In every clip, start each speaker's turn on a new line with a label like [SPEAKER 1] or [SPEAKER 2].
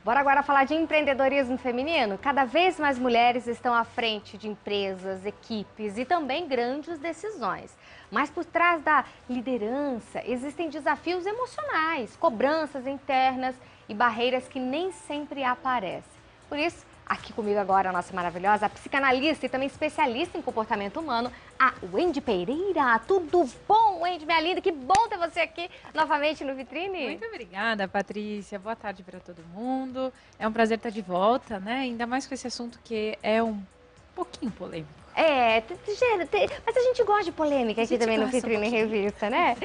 [SPEAKER 1] Bora agora falar de empreendedorismo feminino? Cada vez mais mulheres estão à frente de empresas, equipes e também grandes decisões. Mas por trás da liderança existem desafios emocionais, cobranças internas e barreiras que nem sempre aparecem. Por isso, aqui comigo agora a nossa maravilhosa psicanalista e também especialista em comportamento humano, a Wendy Pereira. Tudo bom, Wendy, minha linda? Que bom ter você aqui novamente no Vitrine.
[SPEAKER 2] Muito obrigada, Patrícia. Boa tarde para todo mundo. É um prazer estar de volta, né? Ainda mais com esse assunto que é um pouquinho polêmico.
[SPEAKER 1] Mas a gente gosta de polêmica aqui também no Vitrine Revista, né?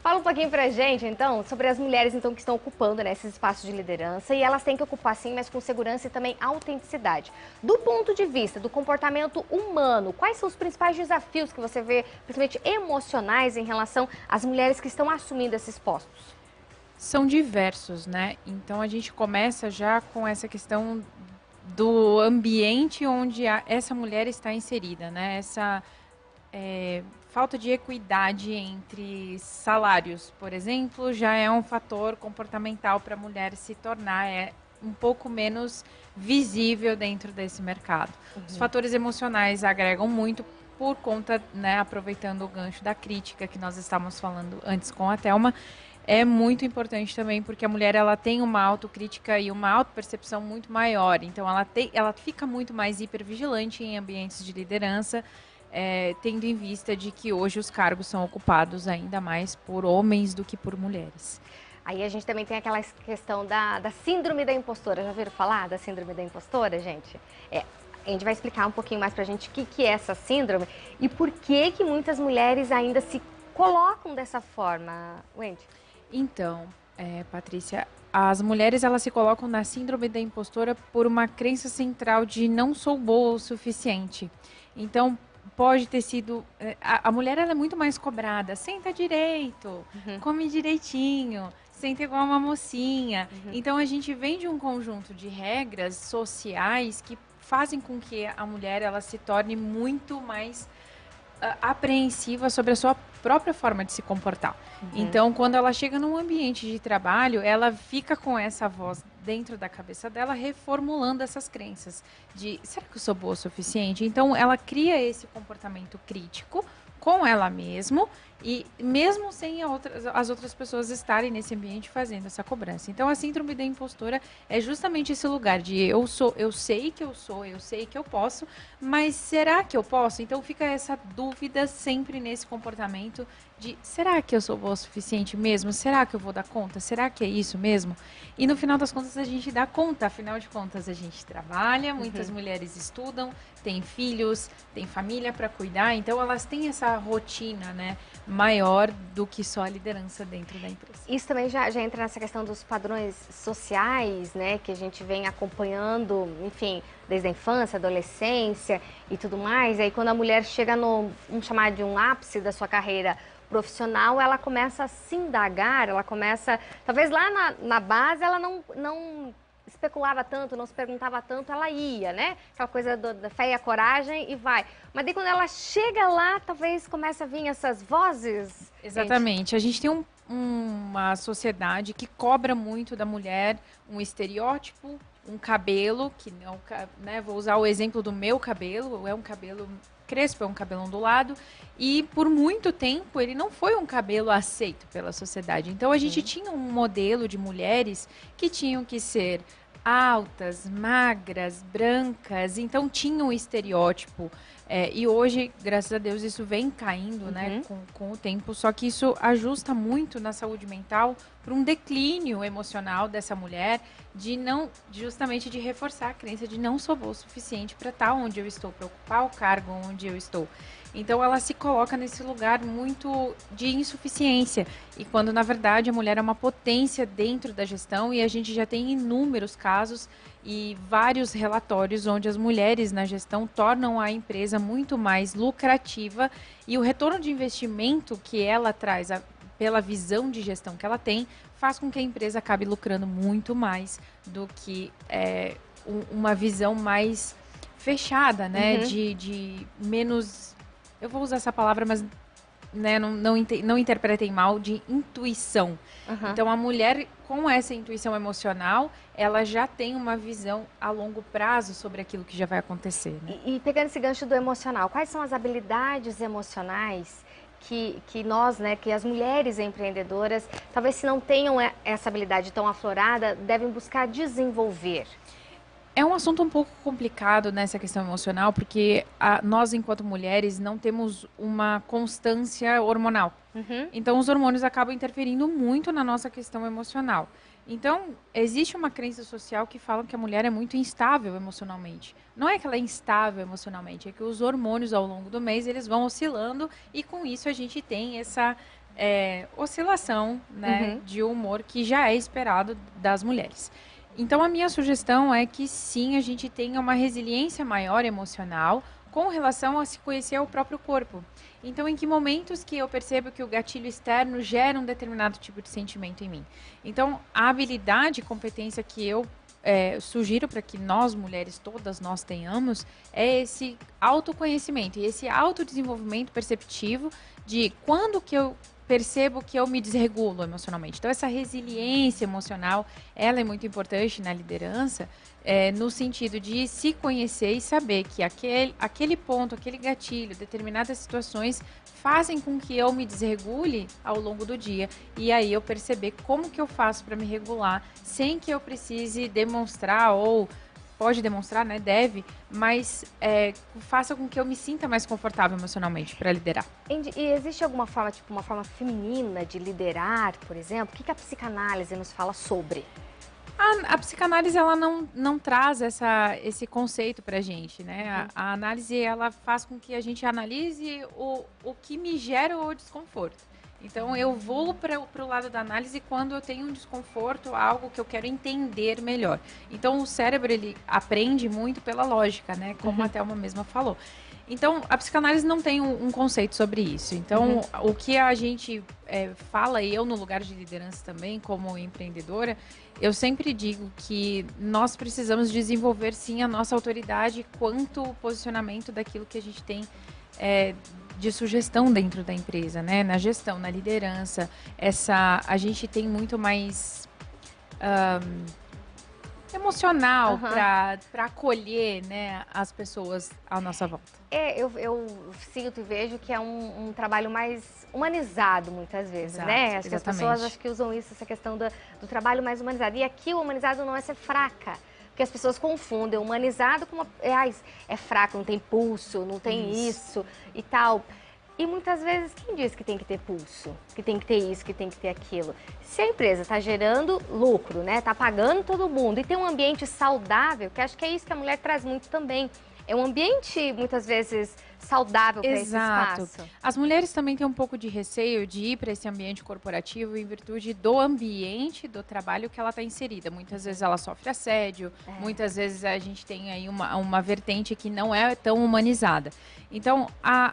[SPEAKER 1] Fala um pouquinho pra gente, então, sobre as mulheres então, que estão ocupando, né, esses espaços de liderança. E elas têm que ocupar, sim, mas com segurança e também autenticidade. Do ponto de vista do comportamento humano, quais são os principais desafios que você vê, principalmente emocionais, em relação às mulheres que estão assumindo esses postos?
[SPEAKER 2] São diversos, né? Então, a gente começa já com essa questão do ambiente onde essa mulher está inserida, né? Essa falta de equidade entre salários, por exemplo, já é um fator comportamental para a mulher se tornar um pouco menos visível dentro desse mercado. Os fatores emocionais agregam muito por conta, né, aproveitando o gancho da crítica que nós estávamos falando antes com a Thelma, é muito importante também porque a mulher ela tem uma autocrítica e uma autopercepção muito maior. Então ela fica muito mais hipervigilante em ambientes de liderança, tendo em vista de que hoje os cargos são ocupados ainda mais por homens do que por mulheres.
[SPEAKER 1] Aí a gente também tem aquela questão da síndrome da impostora. Já ouviram falar da síndrome da impostora, gente? A gente vai explicar um pouquinho mais pra gente o que é essa síndrome e por que muitas mulheres ainda se colocam dessa forma, Wendy.
[SPEAKER 2] Então, Patrícia, as mulheres elas se colocam na síndrome da impostora por uma crença central de não sou boa o suficiente. Então, pode ter sido... A mulher ela é muito mais cobrada. Senta direito, come direitinho, senta igual uma mocinha. Então, a gente vem de um conjunto de regras sociais que fazem com que a mulher ela se torne muito mais apreensiva sobre a sua própria forma de se comportar. Então, quando ela chega num ambiente de trabalho, ela fica com essa voz dentro da cabeça dela, reformulando essas crenças de, será que eu sou boa o suficiente? Então, ela cria esse comportamento crítico com ela mesma e mesmo sem as outras pessoas estarem nesse ambiente fazendo essa cobrança. Então, a síndrome da impostora é justamente esse lugar de eu sei que eu sou, eu sei que eu posso, mas será que eu posso? Então, fica essa dúvida sempre nesse comportamento de será que eu sou boa o suficiente mesmo? Será que eu vou dar conta? Será que é isso mesmo? E no final das contas a gente dá conta, afinal de contas a gente trabalha, muitas mulheres estudam, têm filhos, têm família para cuidar, então elas têm essa rotina, né, maior do que só a liderança dentro da empresa.
[SPEAKER 1] Isso também já entra nessa questão dos padrões sociais, né, que a gente vem acompanhando, enfim, desde a infância, adolescência e tudo mais. E aí quando a mulher chega no, vamos chamar de um ápice da sua carreira profissional, ela começa a se indagar, ela começa, talvez lá na base ela não especulava tanto, não se perguntava tanto, ela ia, né? Aquela coisa da fé e a coragem e vai. Mas daí quando ela chega lá, talvez comece a vir essas vozes.
[SPEAKER 2] Exatamente. A gente tem uma sociedade que cobra muito da mulher um estereótipo, um cabelo, que não, né, vou usar o exemplo do meu cabelo, é um cabelo crespo, é um cabelo ondulado, e por muito tempo ele não foi um cabelo aceito pela sociedade. Então a gente tinha um modelo de mulheres que tinham que ser altas, magras, brancas, então tinha um estereótipo. E hoje, graças a Deus, isso vem caindo, né, com o tempo, só que isso ajusta muito na saúde mental para um declínio emocional dessa mulher, justamente de reforçar a crença de não sou boa o suficiente para estar onde eu estou, para ocupar o cargo onde eu estou. Então ela se coloca nesse lugar muito de insuficiência, e quando na verdade a mulher é uma potência dentro da gestão, e a gente já tem inúmeros casos e vários relatórios onde as mulheres na gestão tornam a empresa muito mais lucrativa, e o retorno de investimento que ela traz pela visão de gestão que ela tem, faz com que a empresa acabe lucrando muito mais do que uma visão mais fechada, né, de menos... Eu vou usar essa palavra, mas né, não interpretem mal, de intuição. Então, a mulher com essa intuição emocional, ela já tem uma visão a longo prazo sobre aquilo que já vai acontecer. Né?
[SPEAKER 1] E pegando esse gancho do emocional, quais são as habilidades emocionais que nós, né, que as mulheres empreendedoras, talvez se não tenham essa habilidade tão aflorada, devem buscar desenvolver?
[SPEAKER 2] É um assunto um pouco complicado nessa questão emocional, porque nós, enquanto mulheres, não temos uma constância hormonal. Então, os hormônios acabam interferindo muito na nossa questão emocional. Então, existe uma crença social que fala que a mulher é muito instável emocionalmente. Não é que ela é instável emocionalmente, é que os hormônios, ao longo do mês, eles vão oscilando e, com isso, a gente tem essa oscilação, né, de humor que já é esperado das mulheres. Então, a minha sugestão é que sim, a gente tenha uma resiliência maior emocional com relação a se conhecer o próprio corpo. Então, em que momentos que eu percebo que o gatilho externo gera um determinado tipo de sentimento em mim? Então, a habilidade e competência que eu sugiro para que nós, mulheres, todas nós tenhamos, é esse autoconhecimento e esse autodesenvolvimento perceptivo de quando que eu percebo que eu me desregulo emocionalmente. Então, essa resiliência emocional, ela é muito importante na liderança, no sentido de se conhecer e saber que aquele ponto, aquele gatilho, determinadas situações fazem com que eu me desregule ao longo do dia. E aí eu perceber como que eu faço para me regular sem que eu precise demonstrar ou pode demonstrar, né, deve, mas faça com que eu me sinta mais confortável emocionalmente para liderar.
[SPEAKER 1] E existe alguma forma, tipo uma forma feminina de liderar, por exemplo? O que a psicanálise nos fala sobre?
[SPEAKER 2] A psicanálise, ela não traz esse conceito pra gente, né? A análise, ela faz com que a gente analise o que me gera o desconforto. Então, eu vou para o lado da análise quando eu tenho um desconforto, algo que eu quero entender melhor. Então, o cérebro, ele aprende muito pela lógica, né? Como a Thelma mesma falou. Então, a psicanálise não tem um conceito sobre isso. Então, o que a gente fala, e eu no lugar de liderança também, como empreendedora, eu sempre digo que nós precisamos desenvolver, sim, a nossa autoridade quanto ao posicionamento daquilo que a gente tem de sugestão dentro da empresa, né? Na gestão, na liderança. A gente tem muito mais emocional para acolher, né, as pessoas à nossa volta.
[SPEAKER 1] Eu sinto e vejo que é um trabalho mais humanizado muitas vezes, né? Acho que as pessoas acho que usam isso, essa questão do trabalho mais humanizado. E aqui o humanizado não é ser fraca. Porque as pessoas confundem o humanizado com é fraco, não tem pulso, não tem isso e tal. E muitas vezes, quem diz que tem que ter pulso? Que tem que ter isso, que tem que ter aquilo? Se a empresa está gerando lucro, né? Está pagando todo mundo e tem um ambiente saudável, que acho que é isso que a mulher traz muito também. É um ambiente, muitas vezes, saudável para esse espaço.
[SPEAKER 2] As mulheres também têm um pouco de receio de ir para esse ambiente corporativo em virtude do ambiente do trabalho que ela está inserida. Muitas vezes ela sofre assédio, muitas vezes a gente tem aí uma vertente que não é tão humanizada. Então, a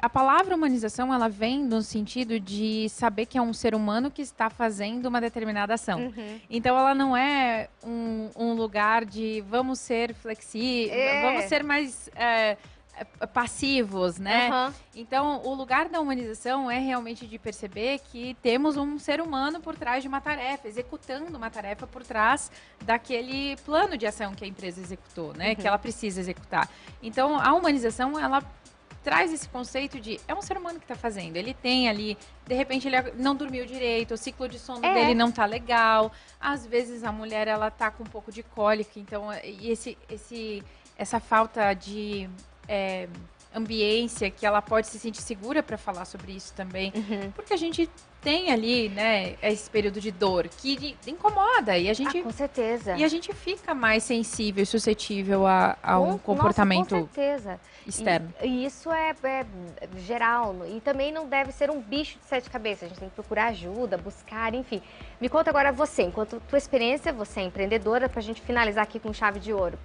[SPEAKER 2] palavra humanização, ela vem no sentido de saber que é um ser humano que está fazendo uma determinada ação. Então, ela não é um lugar de vamos ser flexíveis, vamos ser mais passivos, né? Então, o lugar da humanização é realmente de perceber que temos um ser humano por trás de uma tarefa, executando uma tarefa por trás daquele plano de ação que a empresa executou, né? Que ela precisa executar. Então, a humanização, ela traz esse conceito de é um ser humano que está fazendo. Ele tem ali, de repente ele não dormiu direito, o ciclo de sono dele não tá legal. Às vezes a mulher ela tá com um pouco de cólica, então essa falta de ambiência que ela pode se sentir segura para falar sobre isso também, porque a gente tem ali, né, esse período de dor que incomoda e a gente
[SPEAKER 1] com certeza.
[SPEAKER 2] E a gente fica mais sensível e suscetível a um comportamento
[SPEAKER 1] com certeza.
[SPEAKER 2] Externo.
[SPEAKER 1] E isso é geral. E também não deve ser um bicho de sete cabeças. A gente tem que procurar ajuda, buscar, enfim. Me conta agora você, enquanto tua experiência, você é empreendedora, pra gente finalizar aqui com chave de ouro.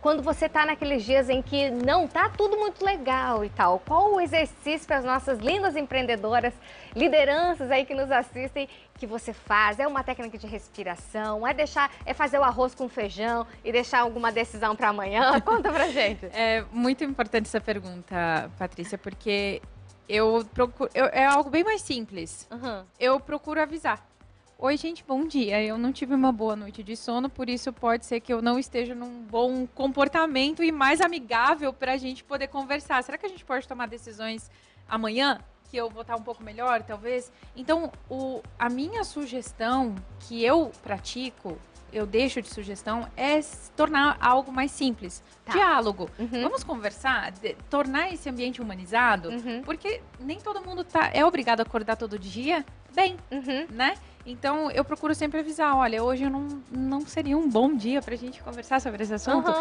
[SPEAKER 1] Quando você tá naqueles dias em que não tá tudo muito legal e tal, qual o exercício para as nossas lindas empreendedoras, lideranças aí que nos assistem, que você faz? É uma técnica de respiração? É fazer o arroz com feijão e deixar alguma decisão para amanhã? Conta pra gente.
[SPEAKER 2] É muito importante essa pergunta, Patrícia, porque é algo bem mais simples. Eu procuro avisar. Oi, gente, bom dia. Eu não tive uma boa noite de sono, por isso pode ser que eu não esteja num bom comportamento e mais amigável para a gente poder conversar. Será que a gente pode tomar decisões amanhã? Que eu vou estar um pouco melhor, talvez? Então, a minha sugestão que eu pratico, eu deixo de sugestão, é se tornar algo mais simples.
[SPEAKER 1] Tá.
[SPEAKER 2] Diálogo. Vamos conversar, tornar esse ambiente humanizado, porque nem todo mundo é obrigado a acordar todo dia bem, né? Então, eu procuro sempre avisar, olha, hoje eu não seria um bom dia pra gente conversar sobre esse assunto.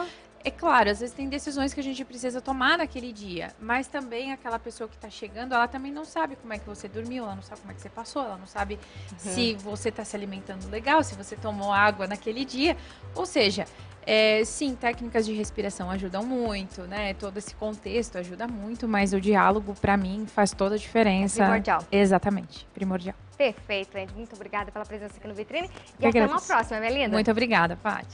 [SPEAKER 2] É claro, às vezes tem decisões que a gente precisa tomar naquele dia, mas também aquela pessoa que está chegando, ela também não sabe como é que você dormiu, ela não sabe como é que você passou, ela não sabe se você está se alimentando legal, se você tomou água naquele dia. Ou seja, sim, técnicas de respiração ajudam muito, né? Todo esse contexto ajuda muito, mas o diálogo, para mim, faz toda a diferença.
[SPEAKER 1] É primordial.
[SPEAKER 2] Exatamente, primordial.
[SPEAKER 1] Perfeito, Andy. Muito obrigada pela presença aqui no Vitrine. E até uma próxima, minha linda.
[SPEAKER 2] Muito obrigada, Paty.